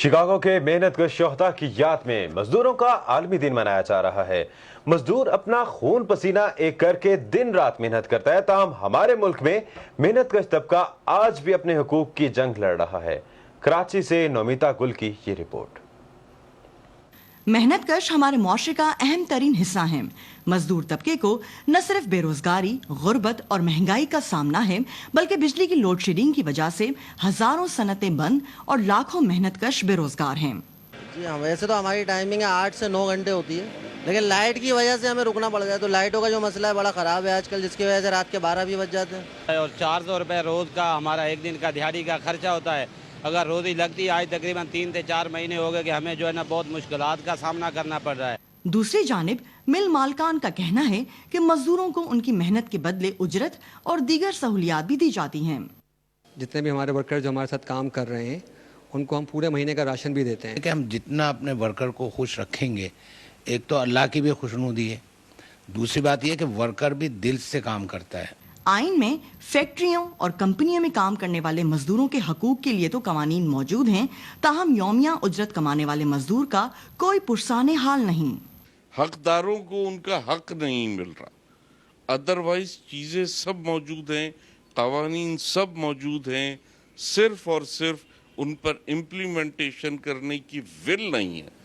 Chicago के मेहनतकश शोहदा की याद में मजदूरों का आलमी दिन मनाया जा रहा है। मजदूर अपना खून पसीना एक करके दिन रात मेहनत करता है, ताहम हमारे मुल्क में मेहनतकश तबका आज भी अपने हुकूक की जंग लड़ रहा है। कराची से नौमिता गुल की ये रिपोर्ट। मेहनतकश हमारे मुआशरे का अहम तरीन हिस्सा हैं। मजदूर तबके को न सिर्फ बेरोजगारी, गुर्बत और महंगाई का सामना है, बल्कि बिजली की लोड शेडिंग की वजह से हजारों सनतें बंद और लाखों मेहनतकश बेरोजगार हैं। जी हाँ, वैसे तो हमारी टाइमिंग 8 से 9 घंटे होती है, लेकिन लाइट की वजह से हमें रुकना पड़ गया। तो लाइटों का जो मसला है बड़ा ख़राब है आजकल, जिसकी वजह से रात के 12 भी बज जाते हैं। और 400 रुपये रोज़ का हमारा एक दिन का दिहाड़ी का खर्चा होता है। अगर रोज़ी लगती है, आज तकरीबन 3 से 4 महीने हो गए कि हमें जो है ना बहुत मुश्किलात का सामना करना पड़ रहा है। दूसरी जानिब मिल मालकान का कहना है कि मजदूरों को उनकी मेहनत के बदले उजरत और दीगर सहूलियात भी दी जाती हैं। जितने भी हमारे वर्कर जो हमारे साथ काम कर रहे हैं, उनको हम पूरे महीने का राशन भी देते हैं। कि हम जितना अपने वर्कर को खुश रखेंगे, एक तो अल्लाह की भी खुशनुदी है, दूसरी बात यह कि वर्कर भी दिल से काम करता है। आइन में फैक्ट्रियों और कंपनियों में काम करने वाले मजदूरों के हकूक के लिए तो कवानीन मौजूद हैं, ताहम यौमिया उजरत कमाने वाले मजदूर का कोई पुरसाने हाल नहीं। हकदारों को उनका हक नहीं मिल रहा। अदरवाइज चीज़ें सब मौजूद हैं, कवानीन सब मौजूद हैं, सिर्फ और सिर्फ उन पर इम्प्लीमेंटेशन करने की विल नहीं है।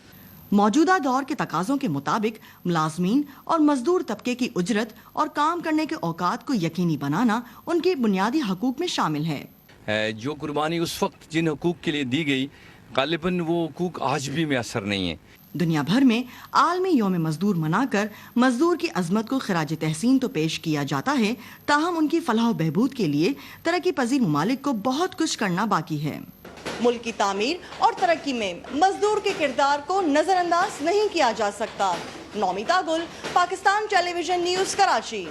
मौजूदा दौर के तकाज़ों के मुताबिक मुलाजमीन और मजदूर तबके की उजरत और काम करने के औकात को यकीनी बनाना उनके बुनियादी हकूक में शामिल है। जो कुर्बानी उस वक्त जिन हकूक के लिए दी गई, गालिबन वो हकूक आज भी मैसर नहीं है। दुनिया भर में आलमी यौम मजदूर मनाकर मजदूर की अजमत को खराज तहसीन तो पेश किया जाता है, ताहम उनकी फलाह बहबूद के लिए तरक्की पजीर ममालिक को बहुत कुछ करना बाकी है। मुल्क की तामीर और तरक्की में मजदूर के किरदार को नजरअंदाज नहीं किया जा सकता। नौमिता गुल, पाकिस्तान टेलीविजन न्यूज़, कराची।